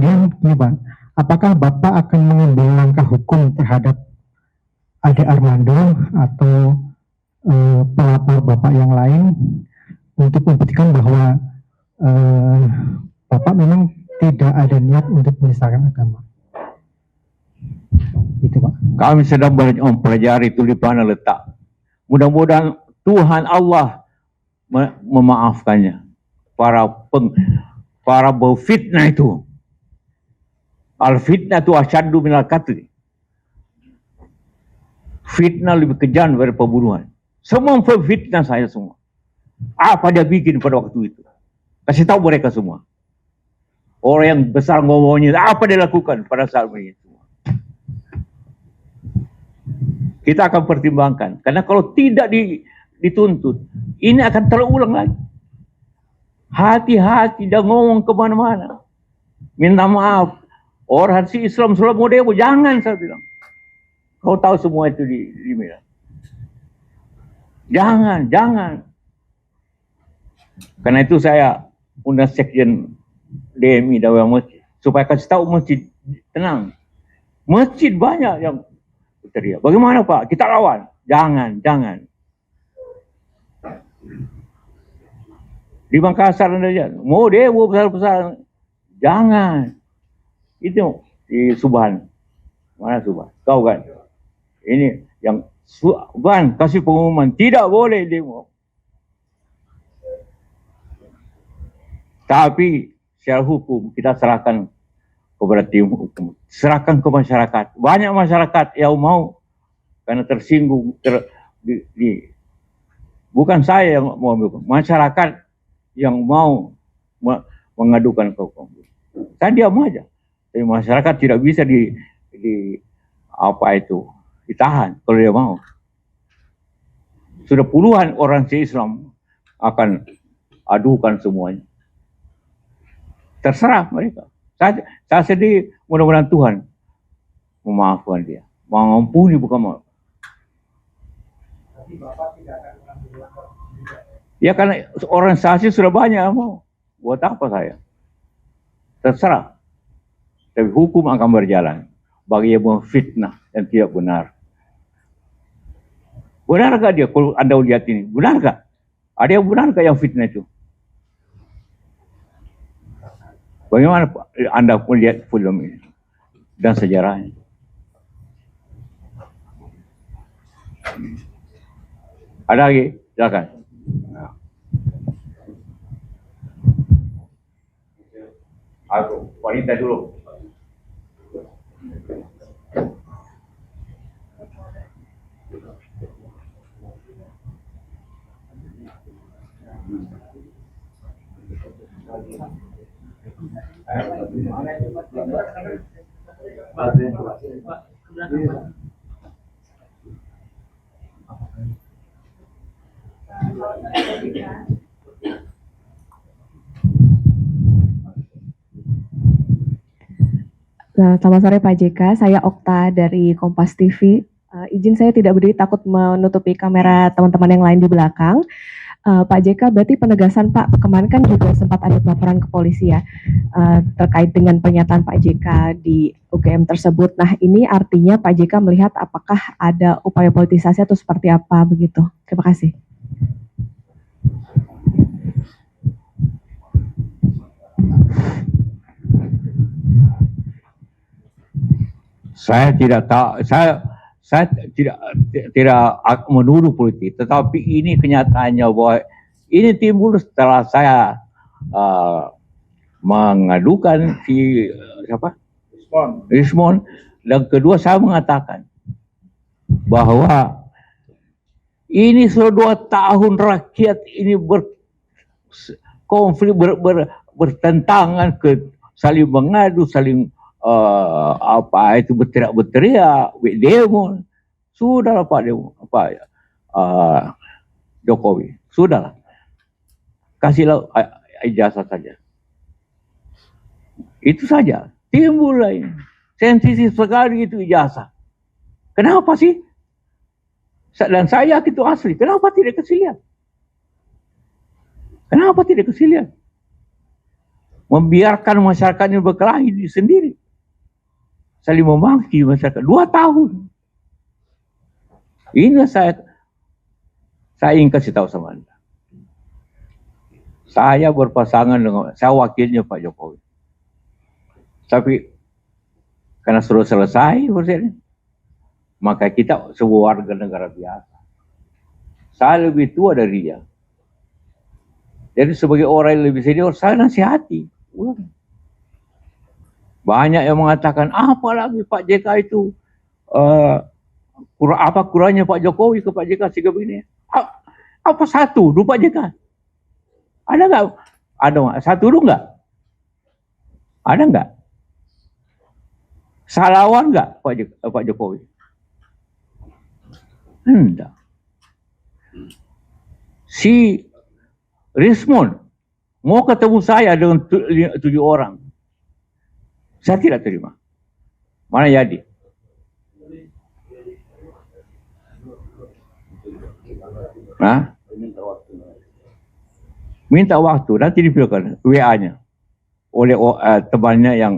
Kemudian ini Pak, apakah Bapak akan mengambil langkah hukum terhadap Ade Armando atau pelapor Bapak yang lain untuk membuktikan bahwa Bapak memang tidak ada niat untuk menyesalkan agama? Itu Pak. Kami sedang mempelajari itu di mana letak. Mudah-mudahan Tuhan Allah memaafkannya. Para berfitnah itu. Al-fitnah itu asyaddu minal qatl. Fitnah lebih kejam daripada pembunuhan. Semua fitnah saya semua. Apa dia bikin pada waktu itu? Kasih tahu mereka semua. Orang yang besar ngomongnya, apa dia lakukan pada saat itu? Kita akan pertimbangkan. Karena kalau tidak dituntut, ini akan terulang lagi. Hati-hati, dia ngomong kemana-mana. Minta maaf. Orang si Islam Islam model, jangan saya bilang. Kau tahu semua itu di mana. Jangan. Karena itu saya undang sekjen DMI Dawai Masjid supaya kasih tahu masjid tenang. Masjid banyak yang teriak. Bagaimana Pak? Kita lawan. Jangan. Di Makassar saja. Mau dewo besar-besar. Jangan. Itu di Subhan. Mana Subhan? Kau kan? Ini yang Subhan kasih pengumuman. Tidak boleh demo. Tapi secara hukum kita serahkan kepada tim hukum. Serahkan ke masyarakat. Banyak masyarakat yang mau karena tersinggung. Bukan saya yang mau, masyarakat yang mau mengadukan ke hukum. Saya diam aja. Tapi masyarakat tidak bisa ditahan kalau dia mau. Sudah puluhan orang Islam akan adukan semuanya. Terserah mereka. Saya sedih, mudah-mudahan Tuhan memaafkan dia. Mengampuni bukan maaf. Ya karena organisasi sudah banyak mau. Buat apa saya? Terserah. Tapi hukum akan berjalan. Bagi yang memfitnah yang tidak benar. Benarkah dia kalau Anda lihat ini? Benarkah? Ada yang benarkah yang fitnah itu? Bagaimana Anda melihat film ini dan sejarahnya? Ada lagi? Silakan. Aku wanita dulu. Selamat sore Pak JK, saya Okta dari Kompas TV. Izin saya tidak berdiri takut menutupi kamera teman-teman yang lain di belakang. Pak JK, berarti penegasan Pak, kemarin kan juga sempat ada laporan ke polisi ya, terkait dengan pernyataan Pak JK di UGM tersebut. Nah ini artinya Pak JK melihat apakah ada upaya politisasi atau seperti apa begitu? Terima kasih. Saya tidak tahu, saya tidak menuduh politik, tetapi ini kenyataannya bahwa ini timbul setelah saya mengadukan si siapa? Rismon. Dan kedua saya mengatakan bahwa ini sudah 2 tahun rakyat ini berkonflik, bertentangan, saling mengadu, saling berteriak, demo. Sudahlah Pak Jokowi, sudahlah. Kasihlah ijazah saja. Itu saja. Timbul lain. Sensitif sekali itu ijazah. Kenapa sih? Dan saya yakin itu asli. Kenapa tidak kasih lihat? membiarkan masyarakatnya berkelahi sendiri, saling memaki masyarakat 2 tahun. Ini saya ingin kasih tahu sama Anda. Saya berpasangan dengan, saya wakilnya Pak Jokowi. Tapi karena sudah selesai urusan, maka kita sebuah warga negara biasa. Saya lebih tua dari dia. Jadi sebagai orang yang lebih senior, saya nasihati. Banyak yang mengatakan, apalagi Pak JK itu apa kurangnya Pak Jokowi ke Pak JK sehingga begini. Apa satu, 2 Pak JK? Ada nggak? Ada nggak? Satu dulu nggak? Ada nggak? Salawan nggak Pak Jokowi? Enggak. Si Rismond mau ketemu saya dengan 7 orang. Saya tidak terima. Mana jadi? Hah? Minta waktu, nanti dipilihkan WA-nya oleh temannya yang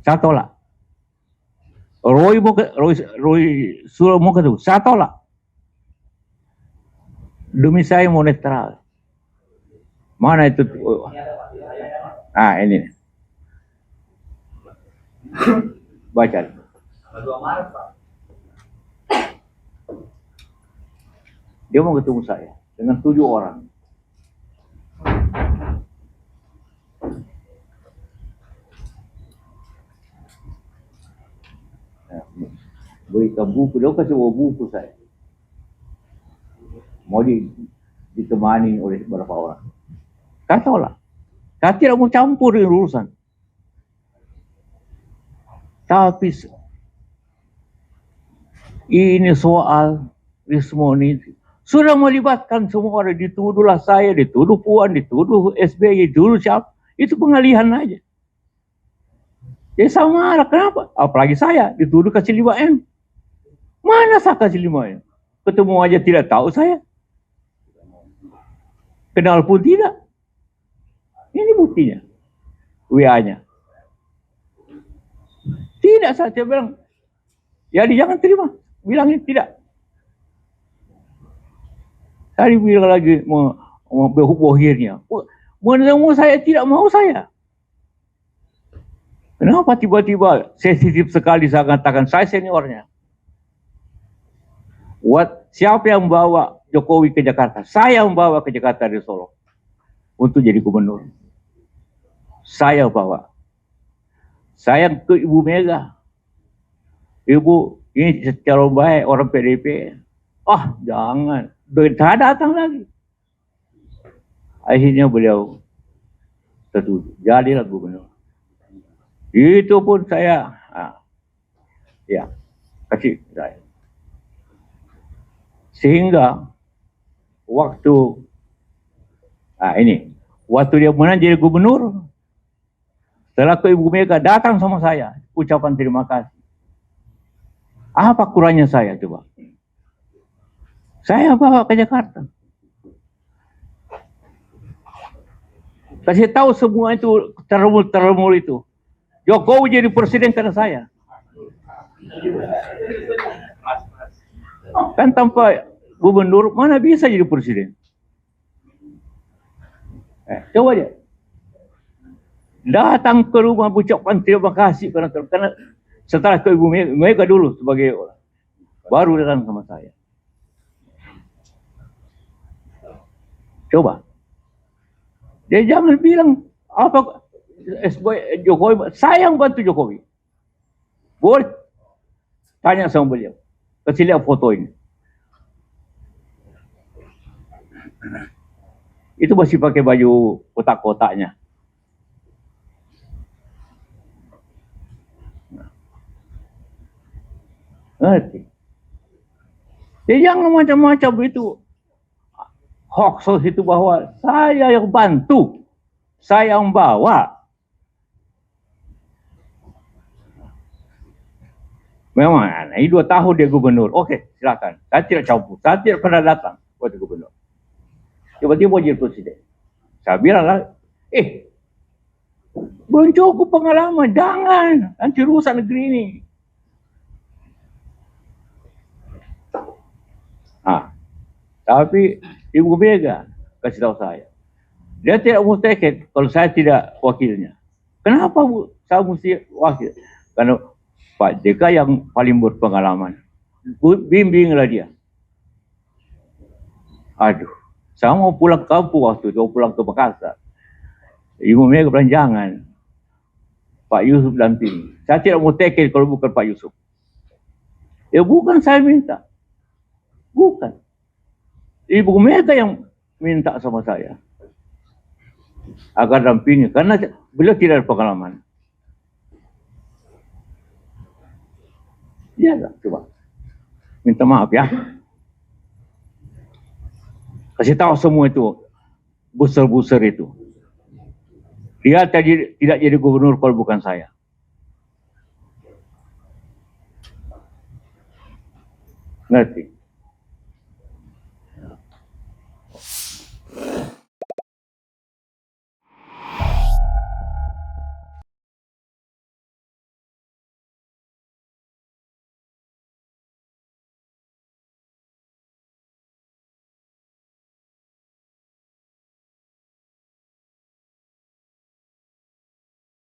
saya tolak. Roy suruh mau ketemu, saya tolak. Demi saya mau netral. Mana itu? Ini. Baca. Dia mau ketemu saya dengan 7 orang. Berikan buku, dia kasih buku saya. Mau ditemani oleh beberapa orang. Saya tolak. Saya tidak mau campur dengan urusan. Tapi ini soal Rismond ini sudah melibatkan semua orang. Dituduhlah saya, dituduh Puan, dituduh SBY, dituduh siapa. Itu pengalihan aja. Ya sama lah, kenapa? Apalagi saya dituduh kasih 5M. Mana saya kasih 5M? Ketemu aja tidak tahu saya. Kenal pun tidak. Ini buktinya. WA-nya. Tidak, saya bilang. Jadi jangan terima. Bilangnya tidak. Saya bilang lagi mau bohirnya. Menemu saya tidak mau saya. Kenapa tiba-tiba sensitif sekali saya katakan saya seniornya? Siapa yang membawa Jokowi ke Jakarta? Saya membawa ke Jakarta dari Solo untuk jadi gubernur. Saya bawa. Saya ke Ibu Mega. Ibu, ini secara baik orang PDP. Jangan. Saya datang lagi. Akhirnya beliau tertuju. Jadilah gubernur. Itu pun saya, kasih saya. Sehingga waktu dia menang jadi gubernur, setelah ke Ibu Mega datang sama saya, ucapan terima kasih. Apa kurangnya saya coba? Saya bawa ke Jakarta. Kasih tahu semua itu termul itu. Jokowi jadi presiden karena saya. Kan tanpa gubernur mana bisa jadi presiden? Coba dia. Datang ke rumah ucapan terima kasih karena setelah ke Ibu Mega dulu sebagai orang. Baru datang sama saya. Coba. Dia jangan bilang apa Jokowi, saya yang bantu Jokowi. Boleh tanya sama beliau. Kasih lihat foto ini. Itu masih pakai baju kotak-kotaknya. Ngerti? Dia jangan macam-macam itu. Hoax itu bahwa saya yang bantu. Saya yang bawa. Memang ini 2 tahun dia gubernur. Oke, silakan. Saya tidak campur. Saya tidak pernah datang waktu gubernur. Tiba-tiba jadi presiden. Saya bilang lah, Belum cukup pengalaman, jangan. Nanti rusak negeri ini. Tapi Ibu Mega kasih tahu saya, dia tidak mau tiket kalau saya tidak wakilnya. Kenapa saya mesti wakil? Karena Pak JK yang paling berpengalaman. Bimbinglah dia. Aduh, saya mau pulang ke kampung waktu itu, mau pulang ke Makassar. Ibu Mega bilang jangan. Pak Yusuf dampingi. Saya tidak mau tiket kalau bukan Pak Yusuf. Ya bukan saya minta. Bukan. Ibu Mega yang minta sama saya agar dampingi karena beliau tidak ada pengalaman. Ya, coba minta maaf ya. Kasih tahu semua itu buser-buser itu. Dia tidak jadi gubernur kalau bukan saya. Ngerti?